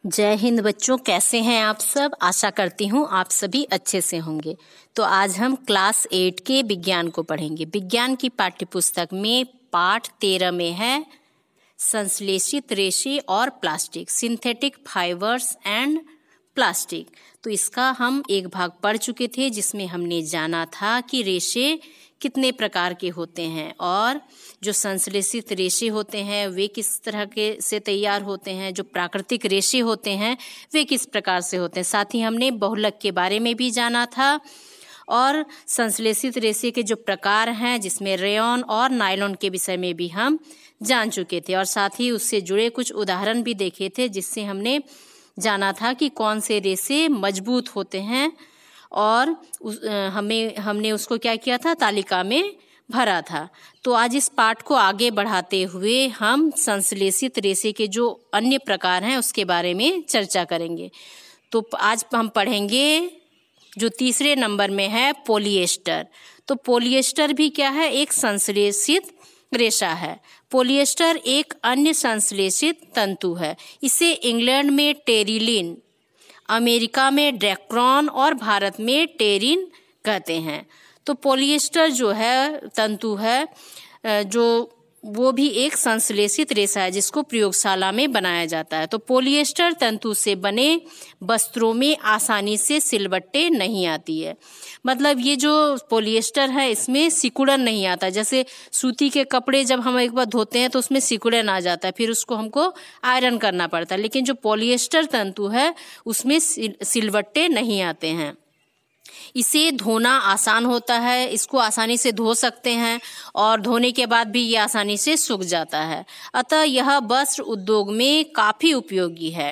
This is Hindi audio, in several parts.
जय हिंद बच्चों, कैसे हैं आप सब। आशा करती हूँ आप सभी अच्छे से होंगे। तो आज हम क्लास 8 के विज्ञान को पढ़ेंगे। विज्ञान की पाठ्यपुस्तक में पाठ 13 में है संश्लेषित रेशे और plastic, synthetic fibres and plastic. तो इसका हम एक भाग पढ़ चुके थे जिसमें हमने जाना था कि रेशे कितने प्रकार के होते हैं और जो संश्लेषित रेशे होते हैं वे किस तरह के से तैयार होते हैं, जो प्राकृतिक रेशे होते हैं वे किस प्रकार से होते हैं। साथ ही हमने बहुलक के बारे में भी जाना था और संश्लेषित रेशे के जो प्रकार हैं जिसमें रेयॉन और नायलॉन के विषय में भी हम जान चुके थे और साथ ही उससे जुड़े कुछ उदाहरण भी देखे थे जिससे हमने जाना था कि कौन से रेशे मजबूत होते हैं और हमने उसको क्या किया था, तालिका में भरा था। तो आज इस पाठ को आगे बढ़ाते हुए हम संश्लेषित रेशे के जो अन्य प्रकार हैं उसके बारे में चर्चा करेंगे। तो आज हम पढ़ेंगे जो तीसरे नंबर में है पॉलिएस्टर। तो पॉलिएस्टर भी क्या है, एक संश्लेषित रेशा है। पॉलिएस्टर एक अन्य संश्लेषित तंतु है। इसे इंग्लैंड में टेरिलिन, अमेरिका में डेक्रॉन और भारत में टेरिन कहते हैं। तो पॉलिएस्टर जो है तंतु है जो वो भी एक संश्लेषित रेशा है जिसको प्रयोगशाला में बनाया जाता है। तो पॉलिएस्टर तंतु से बने वस्त्रों में आसानी से सिलवट्टे नहीं आती है। मतलब ये जो पॉलिएस्टर है इसमें सिकुड़न नहीं आता। जैसे सूती के कपड़े जब हम एक बार धोते हैं तो उसमें सिकुड़न आ जाता है, फिर उसको हमको आयरन करना पड़ता है। लेकिन जो पॉलिएस्टर तंतु है उसमें सिलवट्टे नहीं आते हैं। इसे धोना आसान होता है, इसको आसानी से धो सकते हैं और धोने के बाद भी ये आसानी से सूख जाता है। अतः यह वस्त्र उद्योग में काफ़ी उपयोगी है।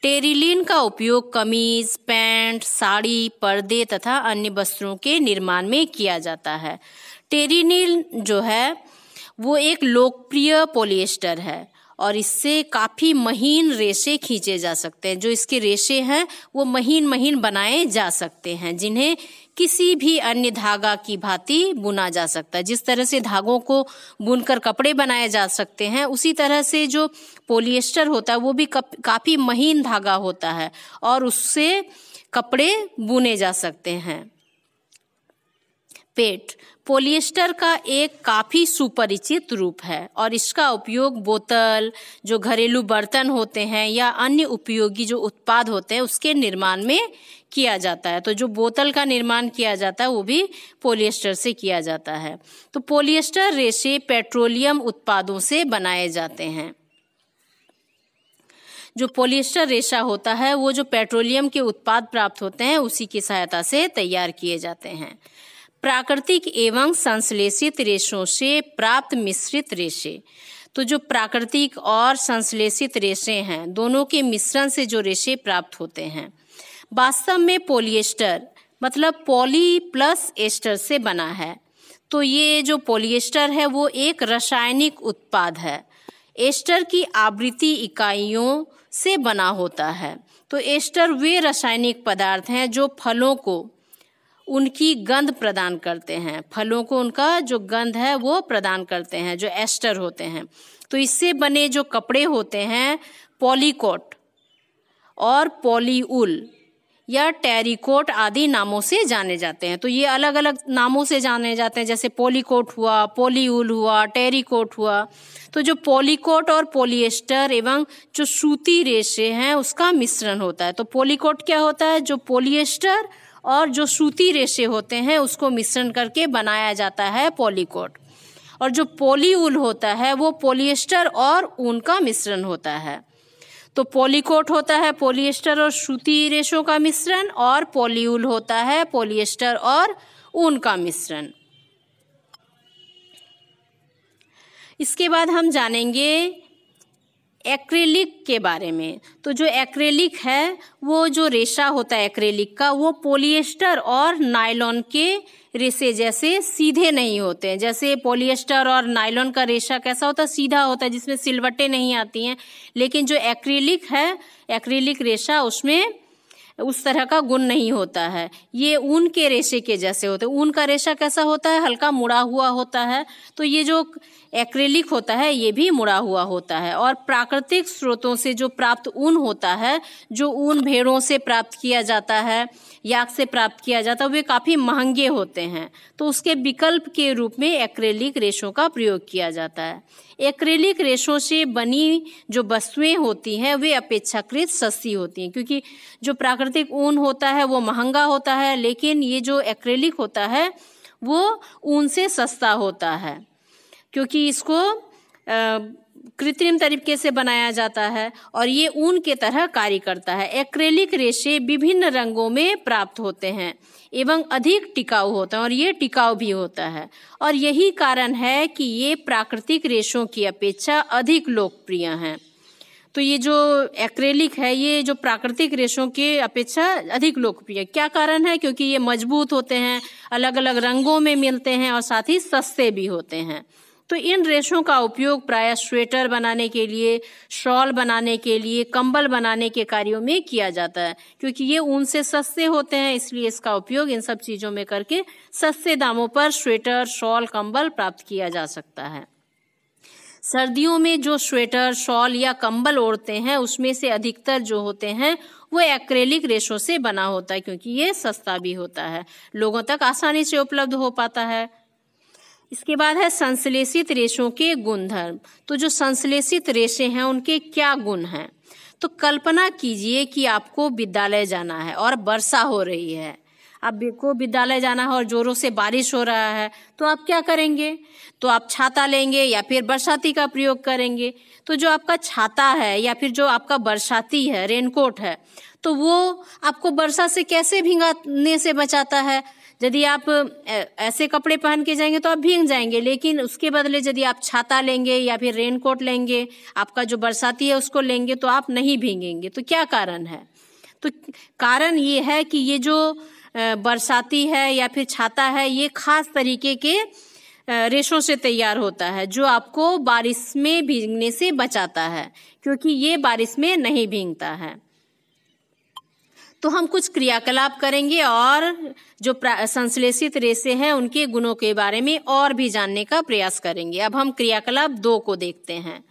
टेरिलिन का उपयोग कमीज, पैंट, साड़ी, पर्दे तथा अन्य वस्त्रों के निर्माण में किया जाता है। टेरिलिन जो है वो एक लोकप्रिय पॉलिएस्टर है और इससे काफ़ी महीन रेशे खींचे जा सकते हैं। जो इसके रेशे हैं वो महीन महीन बनाए जा सकते हैं जिन्हें किसी भी अन्य धागा की भांति बुना जा सकता है। जिस तरह से धागों को बुनकर कपड़े बनाए जा सकते हैं उसी तरह से जो पॉलिएस्टर होता है वो भी काफ़ी महीन धागा होता है और उससे कपड़े बुने जा सकते हैं। पेट पॉलिएस्टर का एक काफ़ी सुपरिचित रूप है और इसका उपयोग बोतल, जो घरेलू बर्तन होते हैं या अन्य उपयोगी जो उत्पाद होते हैं उसके निर्माण में किया जाता है। तो जो बोतल का निर्माण किया जाता है वो भी पॉलिएस्टर से किया जाता है। तो पॉलिएस्टर रेशे पेट्रोलियम उत्पादों से बनाए जाते हैं। जो पॉलिएस्टर रेशा होता है वो जो पेट्रोलियम के उत्पाद प्राप्त होते हैं उसी की सहायता से तैयार किए जाते हैं। प्राकृतिक एवं संश्लेषित रेशों से प्राप्त मिश्रित रेशे। तो जो प्राकृतिक और संश्लेषित रेशे हैं दोनों के मिश्रण से जो रेशे प्राप्त होते हैं। वास्तव में पॉलिएस्टर मतलब पॉली प्लस एस्टर से बना है। तो ये जो पॉलिएस्टर है वो एक रासायनिक उत्पाद है। एस्टर की आवृत्ति इकाइयों से बना होता है। तो एस्टर वे रासायनिक पदार्थ हैं जो फलों को उनकी गंध प्रदान करते हैं। फलों को उनका जो गंध है वो प्रदान करते हैं, जो एस्टर होते हैं। तो इससे बने जो कपड़े होते हैं पॉलीकोट और पॉलीउल या टेरिकोट आदि नामों से जाने जाते हैं। तो ये अलग अलग नामों से जाने जाते हैं, जैसे पॉलीकोट हुआ, पॉलीउल हुआ, टेरिकोट हुआ। तो जो पॉलीकोट और पॉलिएस्टर एवं जो सूती रेशे हैं उसका मिश्रण होता है। तो पॉलीकोट क्या होता है, जो पॉलिएस्टर और जो सूती रेशे होते हैं उसको मिश्रण करके बनाया जाता है पॉलीकोट। और जो पॉलीउल होता है वो पॉलिएस्टर और ऊन का मिश्रण होता है। तो पॉलीकोट होता है पॉलिएस्टर और सूती रेशों का मिश्रण और पॉलीउल होता है पॉलिएस्टर और ऊन का मिश्रण। इसके बाद हम जानेंगे एक्रेलिक के बारे में। तो जो एक्रेलिक है वो जो रेशा होता है एक्रेलिक का वो पॉलिएस्टर और नायलॉन के रेशे जैसे सीधे नहीं होते हैं। जैसे पॉलिएस्टर और नायलॉन का रेशा कैसा होता है, सीधा होता है जिसमें सिलवटें नहीं आती हैं। लेकिन जो एक्रेलिक है, एक्रेलिक रेशा उसमें उस तरह का गुण नहीं होता है, ये ऊन के रेशे के जैसे होते हैं। ऊन का रेशा कैसा होता है, हल्का मुड़ा हुआ होता है। तो ये जो एक्रेलिक होता है ये भी मुड़ा हुआ होता है। और प्राकृतिक स्रोतों से जो प्राप्त ऊन होता है, जो ऊन भेड़ों से प्राप्त किया जाता है, याक से प्राप्त किया जाता है, वे काफ़ी महंगे होते हैं। तो उसके विकल्प के रूप में एक्रेलिक रेशों का प्रयोग किया जाता है। एक्रेलिक रेशों से बनी जो वस्तुएं होती हैं वे अपेक्षाकृत सस्ती होती हैं, क्योंकि जो प्राकृतिक ऊन होता है वो महंगा होता है, लेकिन ये जो एक्रेलिक होता है वो ऊन से सस्ता होता है, क्योंकि इसको कृत्रिम तरीके से बनाया जाता है और ये ऊन के तरह कार्य करता है। एक्रेलिक रेशे विभिन्न रंगों में प्राप्त होते हैं एवं अधिक टिकाऊ होता है, और ये टिकाऊ भी होता है। और यही कारण है कि ये प्राकृतिक रेशों की अपेक्षा अधिक लोकप्रिय हैं। तो ये जो एक्रेलिक है ये जो प्राकृतिक रेशों के अपेक्षा अधिक लोकप्रिय, क्या कारण है? क्योंकि ये मजबूत होते हैं, अलग अलग रंगों में मिलते हैं और साथ ही सस्ते भी होते हैं। तो इन रेशों का उपयोग प्रायः स्वेटर बनाने के लिए, शॉल बनाने के लिए, कंबल बनाने के कार्यों में किया जाता है। क्योंकि ये ऊन से सस्ते होते हैं, इसलिए इसका उपयोग इन सब चीज़ों में करके सस्ते दामों पर स्वेटर, शॉल, कंबल प्राप्त किया जा सकता है। सर्दियों में जो स्वेटर, शॉल या कंबल ओढ़ते हैं उसमें से अधिकतर जो होते हैं वो एक्रेलिक रेशों से बना होता है, क्योंकि ये सस्ता भी होता है, लोगों तक आसानी से उपलब्ध हो पाता है। इसके बाद है संश्लेषित रेशों के गुणधर्म। तो जो संश्लेषित रेशे हैं उनके क्या गुण हैं? तो कल्पना कीजिए कि आपको विद्यालय जाना है और वर्षा हो रही है। आपको विद्यालय जाना है और जोरों से बारिश हो रहा है, तो आप क्या करेंगे? तो आप छाता लेंगे या फिर बरसाती का प्रयोग करेंगे। तो जो आपका छाता है या फिर जो आपका बरसाती है, रेनकोट है, तो वो आपको वर्षा से कैसे भीगने से बचाता है? यदि आप ऐसे कपड़े पहन के जाएंगे तो आप भीग जाएंगे, लेकिन उसके बदले यदि आप छाता लेंगे या फिर रेनकोट लेंगे, आपका जो बरसाती है उसको लेंगे, तो आप नहीं भीगेंगे। तो क्या कारण है? तो कारण ये है कि ये जो बरसाती है या फिर छाता है ये खास तरीके के रेशों से तैयार होता है, जो आपको बारिश में भीगने से बचाता है, क्योंकि ये बारिश में नहीं भीगता है। तो हम कुछ क्रियाकलाप करेंगे और जो संश्लेषित रेशे हैं उनके गुणों के बारे में और भी जानने का प्रयास करेंगे। अब हम क्रियाकलाप 2 को देखते हैं।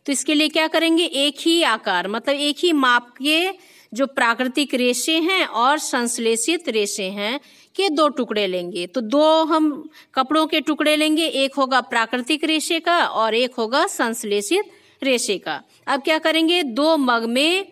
तो इसके लिए क्या करेंगे? एक ही आकार, मतलब एक ही माप के जो प्राकृतिक रेशे हैं और संश्लेषित रेशे हैं के 2 टुकड़े लेंगे। तो 2 हम कपड़ों के टुकड़े लेंगे, एक होगा प्राकृतिक रेशे का और एक होगा संश्लेषित रेशे का। अब क्या करेंगे? 2 मग में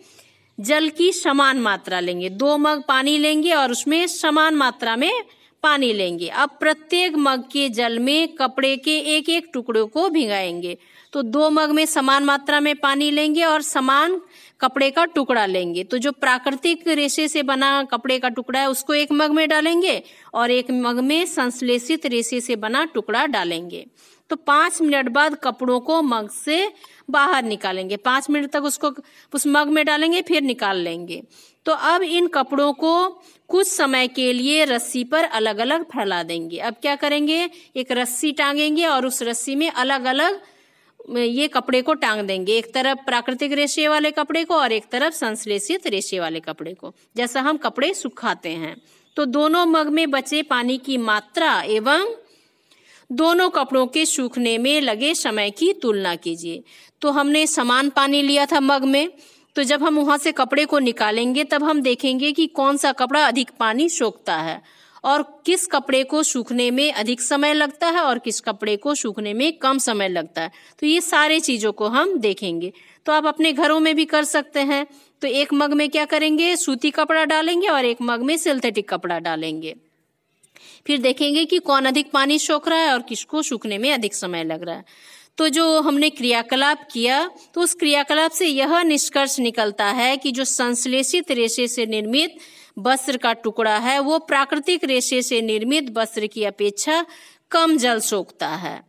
जल की समान मात्रा लेंगे, 2 मग पानी लेंगे और उसमें समान मात्रा में पानी लेंगे। अब प्रत्येक मग के जल में कपड़े के एक एक टुकड़ों को भिगाएंगे। तो 2 मग में समान मात्रा में पानी लेंगे और समान कपड़े का टुकड़ा लेंगे। तो जो प्राकृतिक रेशे से बना कपड़े का टुकड़ा है उसको एक मग में डालेंगे और एक मग में संश्लेषित रेशे से बना टुकड़ा डालेंगे। तो 5 मिनट बाद कपड़ों को मग से बाहर निकालेंगे। 5 मिनट तक उसको उस मग में डालेंगे, फिर निकाल लेंगे। तो अब इन कपड़ों को कुछ समय के लिए रस्सी पर अलग अलग फैला देंगे। अब क्या करेंगे? एक रस्सी टांगेंगे और उस रस्सी में अलग अलग ये कपड़े को टांग देंगे, एक तरफ प्राकृतिक रेशे वाले कपड़े को और एक तरफ संश्लेषित रेशे वाले कपड़े को, जैसा हम कपड़े सुखाते हैं। तो दोनों मग में बचे पानी की मात्रा एवं दोनों कपड़ों के सूखने में लगे समय की तुलना कीजिए। तो हमने समान पानी लिया था मग में, तो जब हम वहां से कपड़े को निकालेंगे तब हम देखेंगे कि कौन सा कपड़ा अधिक पानी सोखता है और किस कपड़े को सूखने में अधिक समय लगता है और किस कपड़े को सूखने में कम समय लगता है। तो ये सारे चीज़ों को हम देखेंगे। तो आप अपने घरों में भी कर सकते हैं। तो एक मग में क्या करेंगे? सूती कपड़ा डालेंगे और एक मग में सिंथेटिक कपड़ा डालेंगे। फिर देखेंगे कि कौन अधिक पानी सोख रहा है और किसको सूखने में अधिक समय लग रहा है। तो जो हमने क्रियाकलाप किया तो उस क्रियाकलाप से यह निष्कर्ष निकलता है कि जो संश्लेषित रेशे से निर्मित वस्त्र का टुकड़ा है वो प्राकृतिक रेशे से निर्मित वस्त्र की अपेक्षा कम जल सोखता है।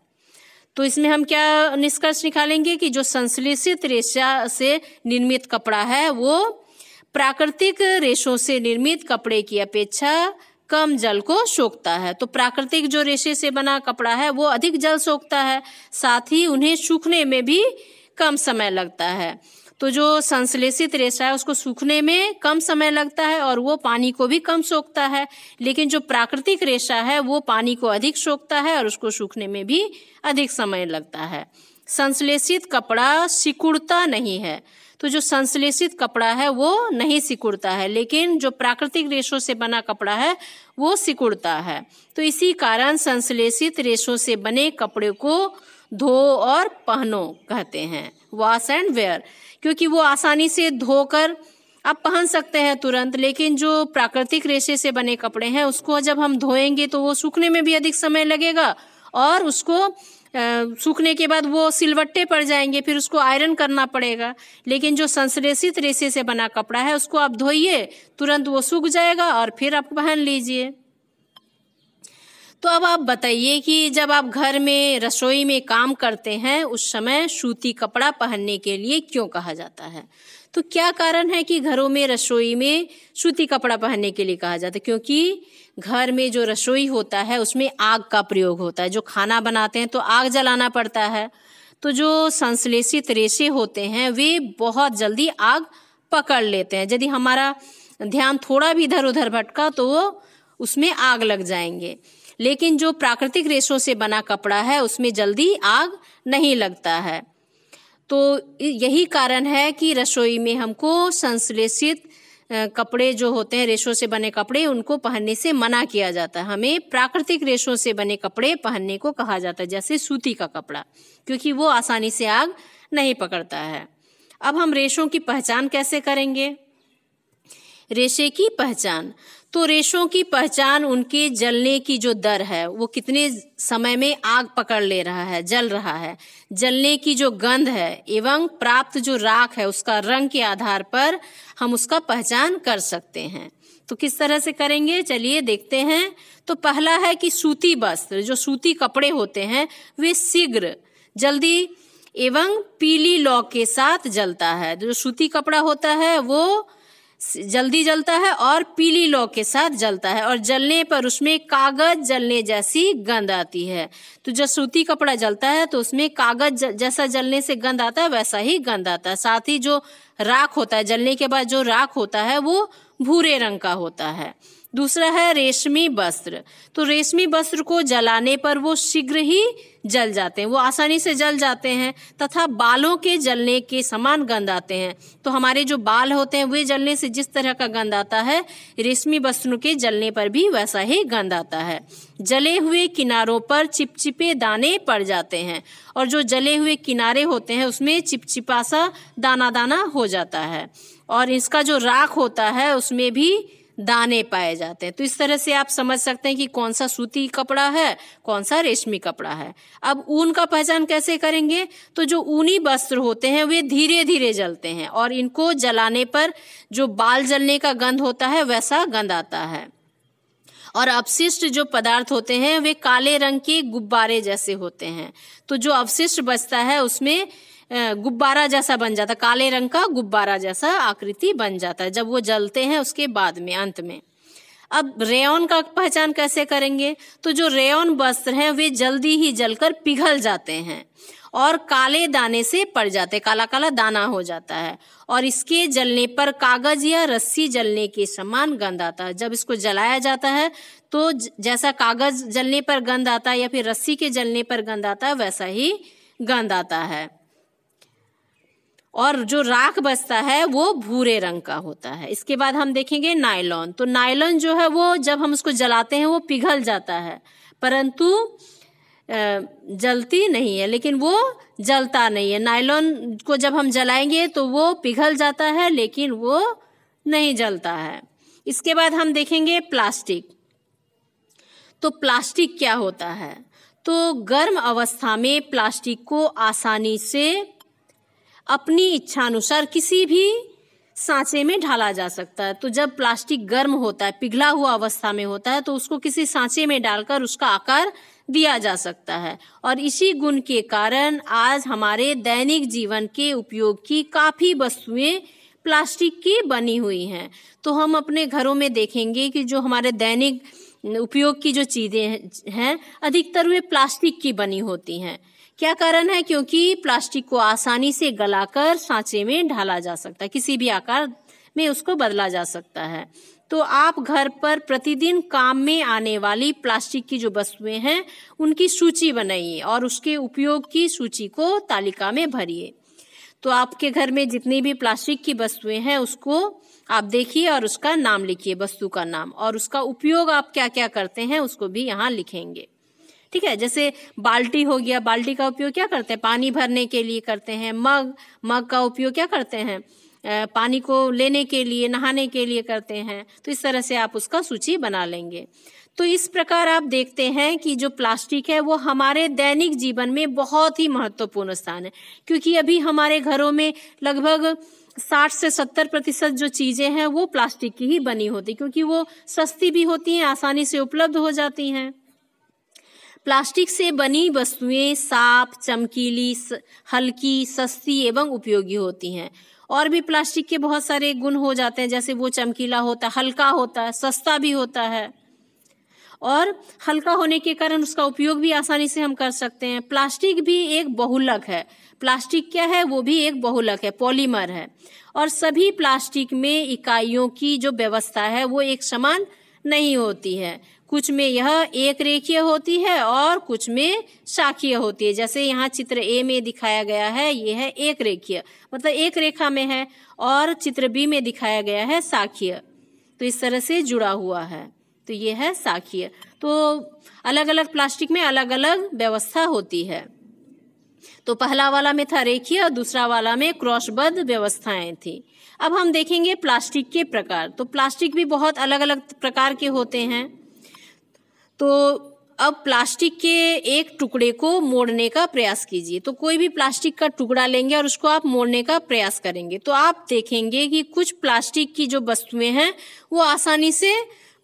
तो इसमें हम क्या निष्कर्ष निकालेंगे कि जो संश्लेषित रेशा से निर्मित कपड़ा है वो प्राकृतिक रेशों से निर्मित कपड़े की अपेक्षा कम जल को सोखता है। तो प्राकृतिक जो रेशे से बना कपड़ा है वो अधिक जल सोखता है, साथ ही उन्हें सूखने में भी कम समय लगता है। तो जो संश्लेषित रेशा है उसको सूखने में कम समय लगता है और वो पानी को भी कम सोखता है, लेकिन जो प्राकृतिक रेशा है वो पानी को अधिक सोखता है और उसको सूखने में भी अधिक समय लगता है। संश्लेषित कपड़ा सिकुड़ता नहीं है, तो जो संश्लेषित कपड़ा है वो नहीं सिकुड़ता है, लेकिन जो प्राकृतिक रेशों से बना कपड़ा है वो सिकुड़ता है। तो इसी कारण संश्लेषित रेशों से बने कपड़े को धो और पहनो कहते हैं, वॉश एंड वेयर, क्योंकि वो आसानी से धोकर आप पहन सकते हैं तुरंत, लेकिन जो प्राकृतिक रेशे से बने कपड़े हैं उसको जब हम धोएंगे तो वो सूखने में भी अधिक समय लगेगा और उसको सूखने के बाद वो सिलवट्टे पड़ जाएंगे, फिर उसको आयरन करना पड़ेगा। लेकिन जो संश्लेषित रेशे से बना कपड़ा है उसको आप धोइए, तुरंत वो सूख जाएगा और फिर आप पहन लीजिए। तो अब आप बताइए कि जब आप घर में रसोई में काम करते हैं उस समय सूती कपड़ा पहनने के लिए क्यों कहा जाता है? तो क्या कारण है कि घरों में रसोई में सूती कपड़ा पहनने के लिए कहा जाता है? क्योंकि घर में जो रसोई होता है उसमें आग का प्रयोग होता है, जो खाना बनाते हैं तो आग जलाना पड़ता है। तो जो संश्लेषित रेशे होते हैं वे बहुत जल्दी आग पकड़ लेते हैं, यदि हमारा ध्यान थोड़ा भी इधर उधर भटका तो वो उसमें आग लग जाएंगे। लेकिन जो प्राकृतिक रेशों से बना कपड़ा है उसमें जल्दी आग नहीं लगता है। तो यही कारण है कि रसोई में हमको संश्लेषित कपड़े जो होते हैं, रेशों से बने कपड़े, उनको पहनने से मना किया जाता है। हमें प्राकृतिक रेशों से बने कपड़े पहनने को कहा जाता है, जैसे सूती का कपड़ा, क्योंकि वो आसानी से आग नहीं पकड़ता है। अब हम रेशों की पहचान कैसे करेंगे? रेशे की पहचान, तो रेशों की पहचान उनके जलने की जो दर है, वो कितने समय में आग पकड़ ले रहा है, जल रहा है, जलने की जो गंध है एवं प्राप्त जो राख है उसका रंग के आधार पर हम उसका पहचान कर सकते हैं। तो किस तरह से करेंगे, चलिए देखते हैं। तो पहला है कि सूती वस्त्र, जो सूती कपड़े होते हैं वे शीघ्र, जल्दी एवं पीली लौ के साथ जलता है। जो सूती कपड़ा होता है वो जल्दी जलता है और पीली लौ के साथ जलता है, और जलने पर उसमें कागज जलने जैसी गंध आती है। तो जब सूती कपड़ा जलता है तो उसमें कागज जैसा जलने से गंध आता है, वैसा ही गंध आता है। साथ ही जो राख होता है, जलने के बाद जो राख होता है वो भूरे रंग का होता है। दूसरा है रेशमी वस्त्र, तो रेशमी वस्त्र को जलाने पर वो शीघ्र ही जल जाते हैं, वो आसानी से जल जाते हैं, तथा बालों के जलने के समान गंध आते हैं। तो हमारे जो बाल होते हैं वे जलने से जिस तरह का गंध आता है, रेशमी वस्त्रों के जलने पर भी वैसा ही गंध आता है। जले हुए किनारों पर चिपचिपे दाने पड़ जाते हैं, और जो जले हुए किनारे होते हैं उसमें चिपचिपा सा दाना दाना हो जाता है, और इसका जो राख होता है उसमें भी दाने पाए जाते हैं। तो इस तरह से आप समझ सकते हैं कि कौन सा सूती कपड़ा है, कौन सा रेशमी कपड़ा है। अब ऊन का पहचान कैसे करेंगे? तो जो ऊनी वस्त्र होते हैं वे धीरे धीरे जलते हैं, और इनको जलाने पर जो बाल जलने का गंध होता है वैसा गंध आता है। और अपशिष्ट जो पदार्थ होते हैं वे काले रंग के गुब्बारे जैसे होते हैं। तो जो अपशिष्ट बचता है उसमें गुब्बारा जैसा बन जाता है, काले रंग का गुब्बारा जैसा आकृति बन जाता है जब वो जलते हैं उसके बाद में, अंत में। अब रेयॉन का पहचान कैसे करेंगे? तो जो रेयॉन वस्त्र हैं वे जल्दी ही जलकर पिघल जाते हैं और काले दाने से पड़ जाते हैं, काला काला दाना हो जाता है, और इसके जलने पर कागज या रस्सी जलने के समान गंध आता है। जब इसको जलाया जाता है तो जैसा कागज जलने पर गंध आता है या फिर रस्सी के जलने पर गंध आता है वैसा ही गंध आता है। और जो राख बचता है वो भूरे रंग का होता है। इसके बाद हम देखेंगे नायलॉन। तो नायलॉन जो है वो जब हम उसको जलाते हैं वो पिघल जाता है, परंतु जलती नहीं है, लेकिन वो जलता नहीं है। नायलॉन को जब हम जलाएंगे तो वो पिघल जाता है लेकिन वो नहीं जलता है। इसके बाद हम देखेंगे प्लास्टिक। तो प्लास्टिक क्या होता है? तो गर्म अवस्था में प्लास्टिक को आसानी से अपनी इच्छानुसार किसी भी सांचे में ढाला जा सकता है। तो जब प्लास्टिक गर्म होता है, पिघला हुआ अवस्था में होता है, तो उसको किसी सांचे में डालकर उसका आकार दिया जा सकता है। और इसी गुण के कारण आज हमारे दैनिक जीवन के उपयोग की काफी वस्तुएं प्लास्टिक की बनी हुई हैं। तो हम अपने घरों में देखेंगे कि जो हमारे दैनिक उपयोग की जो चीजें हैं अधिकतर वे प्लास्टिक की बनी होती हैं, क्या कारण है? क्योंकि प्लास्टिक को आसानी से गलाकर सांचे में ढाला जा सकता है, किसी भी आकार में उसको बदला जा सकता है। तो आप घर पर प्रतिदिन काम में आने वाली प्लास्टिक की जो वस्तुएं हैं उनकी सूची बनाइए और उसके उपयोग की सूची को तालिका में भरिए। तो आपके घर में जितनी भी प्लास्टिक की वस्तुएं हैं उसको आप देखिए और उसका नाम लिखिए, वस्तु का नाम, और उसका उपयोग आप क्या क्या करते हैं उसको भी यहाँ लिखेंगे। ठीक है, जैसे बाल्टी हो गया, बाल्टी का उपयोग क्या करते हैं? पानी भरने के लिए करते हैं। मग का उपयोग क्या करते हैं? पानी को लेने के लिए, नहाने के लिए करते हैं। तो इस तरह से आप उसका सूची बना लेंगे। तो इस प्रकार आप देखते हैं कि जो प्लास्टिक है वो हमारे दैनिक जीवन में बहुत ही महत्वपूर्ण स्थान है, क्योंकि अभी हमारे घरों में लगभग 60 से 70% जो चीजें हैं वो प्लास्टिक की ही बनी होती, क्योंकि वो सस्ती भी होती हैं, आसानी से उपलब्ध हो जाती हैं। प्लास्टिक से बनी वस्तुएं साफ, चमकीली, हल्की, सस्ती एवं उपयोगी होती हैं। और भी प्लास्टिक के बहुत सारे गुण हो जाते हैं, जैसे वो चमकीला होता है, हल्का होता है, सस्ता भी होता है, और हल्का होने के कारण उसका उपयोग भी आसानी से हम कर सकते हैं। प्लास्टिक भी एक बहुलक है। प्लास्टिक क्या है? वो भी एक बहुलक है, पॉलीमर है। और सभी प्लास्टिक में इकाइयों की जो व्यवस्था है वो एक समान नहीं होती है। कुछ में यह एक रेखीय होती है और कुछ में शाखीय होती है। जैसे यहाँ चित्र ए में दिखाया गया है, ये है एक रेखीय, मतलब एक रेखा में है, और चित्र बी में दिखाया गया है शाखीय, तो इस तरह से जुड़ा हुआ है, तो ये है शाखीय। तो अलग अलग प्लास्टिक में अलग अलग व्यवस्था होती है। तो पहला वाला में था रेखीय और दूसरा वाला में क्रॉसबद्ध व्यवस्थाएं थी। अब हम देखेंगे प्लास्टिक के प्रकार। तो प्लास्टिक भी बहुत अलग अलग प्रकार के होते हैं। तो अब प्लास्टिक के एक टुकड़े को मोड़ने का प्रयास कीजिए। तो कोई भी प्लास्टिक का टुकड़ा लेंगे और उसको आप मोड़ने का प्रयास करेंगे, तो आप देखेंगे कि कुछ प्लास्टिक की जो वस्तुएं हैं वो आसानी से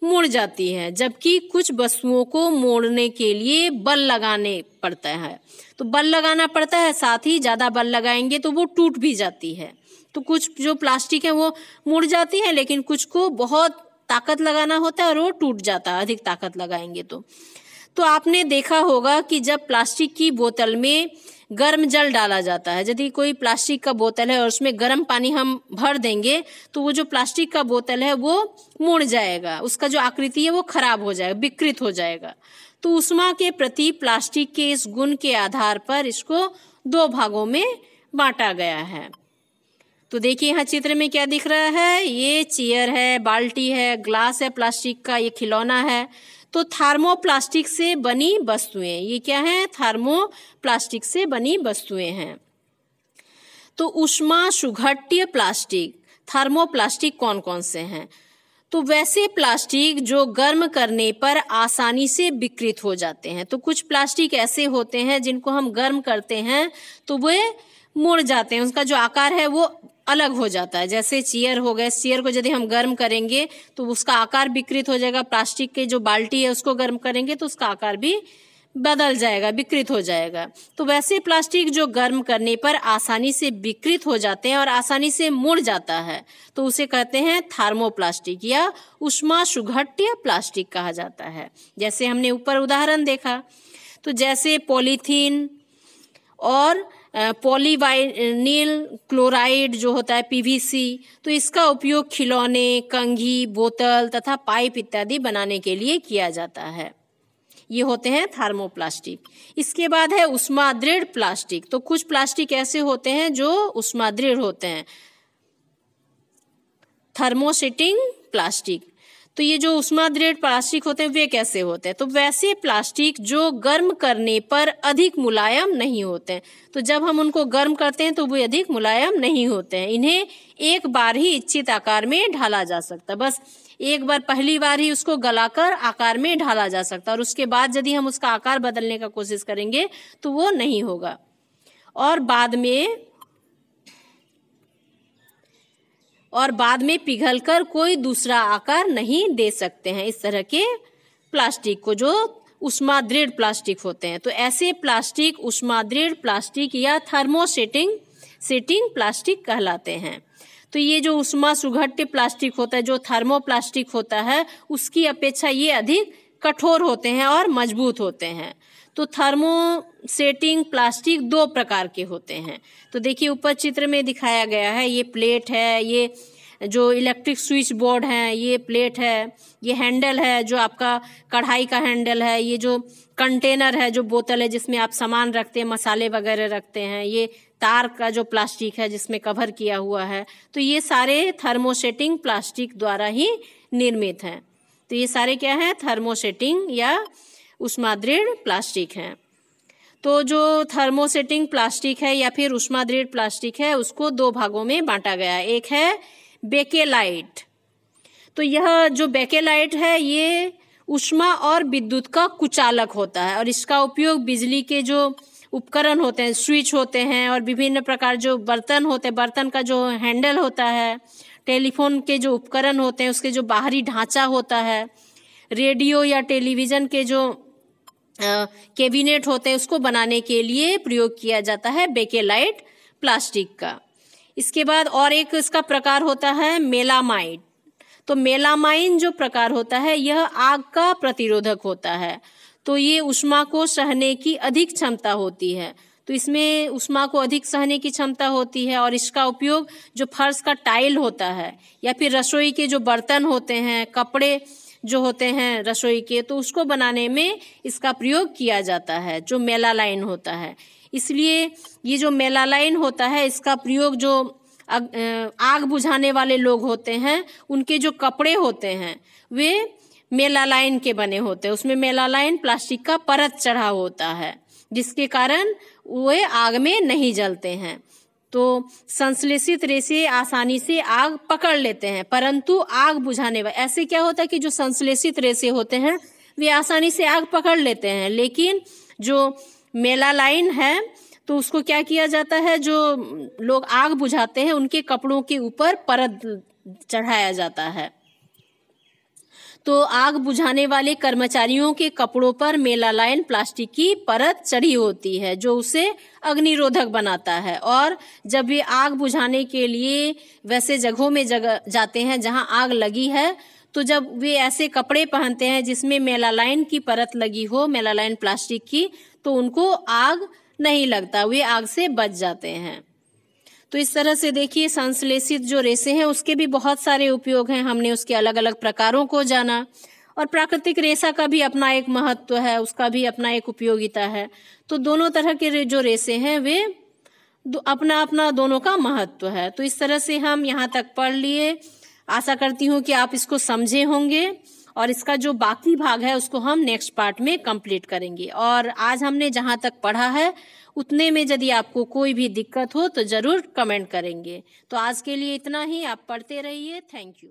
मुड़ जाती है, जबकि कुछ वस्तुओं को मोड़ने के लिए बल लगाने पड़ता है। तो बल लगाना पड़ता है, साथ ही ज्यादा बल लगाएंगे तो वो टूट भी जाती है। तो कुछ जो प्लास्टिक है वो मुड़ जाती है, लेकिन कुछ को बहुत ताकत लगाना होता है और वो टूट जाता है अधिक ताकत लगाएंगे तो आपने देखा होगा कि जब प्लास्टिक की बोतल में गर्म जल डाला जाता है, यदि कोई प्लास्टिक का बोतल है और उसमें गर्म पानी हम भर देंगे तो वो जो प्लास्टिक का बोतल है वो मुड़ जाएगा, उसका जो आकृति है वो खराब हो जाएगा, विकृत हो जाएगा। तो ऊष्मा के प्रति प्लास्टिक के इस गुण के आधार पर इसको 2 भागों में बांटा गया है। तो देखिए यहाँ चित्र में क्या दिख रहा है, ये चेयर है, बाल्टी है, ग्लास है प्लास्टिक का, ये खिलौना है। तो थर्मोप्लास्टिक से बनी वस्तुएं, ये क्या है? थर्मोप्लास्टिक से बनी वस्तुएं हैं। तो ऊष्मा सुघट्य प्लास्टिक, थर्मोप्लास्टिक कौन कौन से हैं? तो वैसे प्लास्टिक जो गर्म करने पर आसानी से विकृत हो जाते हैं। तो कुछ प्लास्टिक ऐसे होते हैं जिनको हम गर्म करते हैं तो वे मुड़ जाते हैं, उसका जो आकार है वो अलग हो जाता है। जैसे चेयर हो गए, चेयर को यदि हम गर्म करेंगे तो उसका आकार विकृत हो जाएगा। प्लास्टिक के जो बाल्टी है उसको गर्म करेंगे तो उसका आकार भी बदल जाएगा, विकृत हो जाएगा। तो वैसे प्लास्टिक जो गर्म करने पर आसानी से विकृत हो जाते हैं और आसानी से मुड़ जाता है तो उसे कहते हैं थर्मोप्लास्टिक या ऊष्मा सुघट्य प्लास्टिक कहा जाता है। जैसे हमने ऊपर उदाहरण देखा, तो जैसे पॉलीथीन और पॉलीवाइनिल क्लोराइड जो होता है पीवीसी, तो इसका उपयोग खिलौने, कंघी, बोतल तथा पाइप इत्यादि बनाने के लिए किया जाता है। ये होते हैं थर्मोप्लास्टिक। इसके बाद है ऊष्मादृढ़ प्लास्टिक। तो कुछ प्लास्टिक ऐसे होते हैं जो ऊष्मादृढ़ होते हैं, थर्मोसेटिंग प्लास्टिक। तो ये जो ऊष्मादृढ़ प्लास्टिक होते हैं वे कैसे होते हैं? तो वैसे प्लास्टिक जो गर्म करने पर अधिक मुलायम नहीं होते हैं। तो जब हम उनको गर्म करते हैं तो वे अधिक मुलायम नहीं होते हैं। इन्हें एक बार ही इच्छित आकार में ढाला जा सकता है, बस एक बार, पहली बार ही उसको गलाकर आकार में ढाला जा सकता है, और उसके बाद यदि हम उसका आकार बदलने का कोशिश करेंगे तो वो नहीं होगा, और बाद में पिघलकर कोई दूसरा आकार नहीं दे सकते हैं इस तरह के प्लास्टिक को, जो ऊष्मादृढ़ प्लास्टिक होते हैं। तो ऐसे प्लास्टिक ऊष्मादृढ़ प्लास्टिक या थर्मोसेटिंग प्लास्टिक कहलाते हैं। तो ये जो ऊष्मा सुघट्य प्लास्टिक होता है, जो थर्मोप्लास्टिक होता है, उसकी अपेक्षा ये अधिक कठोर होते हैं और मजबूत होते हैं। तो थर्मोसेटिंग प्लास्टिक 2 प्रकार के होते हैं। तो देखिए ऊपर चित्र में दिखाया गया है, ये प्लेट है, ये जो इलेक्ट्रिक स्विच बोर्ड है, ये प्लेट है, ये हैंडल है जो आपका कढ़ाई का हैंडल है, ये जो कंटेनर है जो बोतल है जिसमें आप सामान रखते हैं, मसाले वगैरह रखते हैं, ये तार का जो प्लास्टिक है जिसमें कवर किया हुआ है, तो ये सारे थर्मोसेटिंग प्लास्टिक द्वारा ही निर्मित हैं। तो ये सारे क्या हैं? थर्मोसेटिंग या ऊष्मादृढ़ प्लास्टिक हैं। तो जो थर्मोसेटिंग प्लास्टिक है या फिर ऊष्मादृढ़ प्लास्टिक है उसको 2 भागों में बांटा गया है। एक है बेकेलाइट। तो यह जो बेकेलाइट है ये ऊष्मा और विद्युत का कुचालक होता है और इसका उपयोग बिजली के जो उपकरण होते हैं, स्विच होते हैं और विभिन्न प्रकार जो बर्तन होते हैं, बर्तन का जो हैंडल होता है, टेलीफोन के जो उपकरण होते हैं उसके जो बाहरी ढांचा होता है, रेडियो या टेलीविजन के जो कैबिनेट होते हैं उसको बनाने के लिए प्रयोग किया जाता है बेकेलाइट प्लास्टिक का। इसके बाद और एक इसका प्रकार होता है मेलामाइट। तो मेलामाइन जो प्रकार होता है यह आग का प्रतिरोधक होता है। तो ये ऊष्मा को सहने की अधिक क्षमता होती है। तो इसमें ऊष्मा को अधिक सहने की क्षमता होती है और इसका उपयोग जो फर्श का टाइल होता है या फिर रसोई के जो बर्तन होते हैं, कपड़े जो होते हैं रसोई के, तो उसको बनाने में इसका प्रयोग किया जाता है जो मेलालाइन होता है। इसलिए ये जो मेलालाइन होता है इसका प्रयोग जो आग बुझाने वाले लोग होते हैं उनके जो कपड़े होते हैं वे मेलालाइन के बने होते हैं। उसमें मेलालाइन प्लास्टिक का परत चढ़ा होता है जिसके कारण वे आग में नहीं जलते हैं। तो संश्लेषित रेशे आसानी से आग पकड़ लेते हैं, परंतु आग बुझाने वाले ऐसे क्या होता है कि जो संश्लेषित रेशे होते हैं वे आसानी से आग पकड़ लेते हैं, लेकिन जो मेलालाइन है तो उसको क्या किया जाता है, जो लोग आग बुझाते हैं उनके कपड़ों के ऊपर परत चढ़ाया जाता है। तो आग बुझाने वाले कर्मचारियों के कपड़ों पर मेलालाइन प्लास्टिक की परत चढ़ी होती है जो उसे अग्निरोधक बनाता है। और जब वे आग बुझाने के लिए वैसे जगहों में जाते हैं जहां आग लगी है, तो जब वे ऐसे कपड़े पहनते हैं जिसमें मेलालाइन की परत लगी हो, मेलालाइन प्लास्टिक की, तो उनको आग नहीं लगता, वे आग से बच जाते हैं। तो इस तरह से देखिए संश्लेषित जो रेशे हैं उसके भी बहुत सारे उपयोग हैं। हमने उसके अलग अलग प्रकारों को जाना और प्राकृतिक रेशा का भी अपना एक महत्व है, उसका भी अपना एक उपयोगिता है। तो दोनों तरह के जो रेशे हैं वे अपना अपना दोनों का महत्व है। तो इस तरह से हम यहाँ तक पढ़ लिए। आशा करती हूँ कि आप इसको समझे होंगे और इसका जो बाकी भाग है उसको हम नेक्स्ट पार्ट में कंप्लीट करेंगे। और आज हमने जहाँ तक पढ़ा है उतने में यदि आपको कोई भी दिक्कत हो तो जरूर कमेंट करेंगे। तो आज के लिए इतना ही। आप पढ़ते रहिए। Thank you.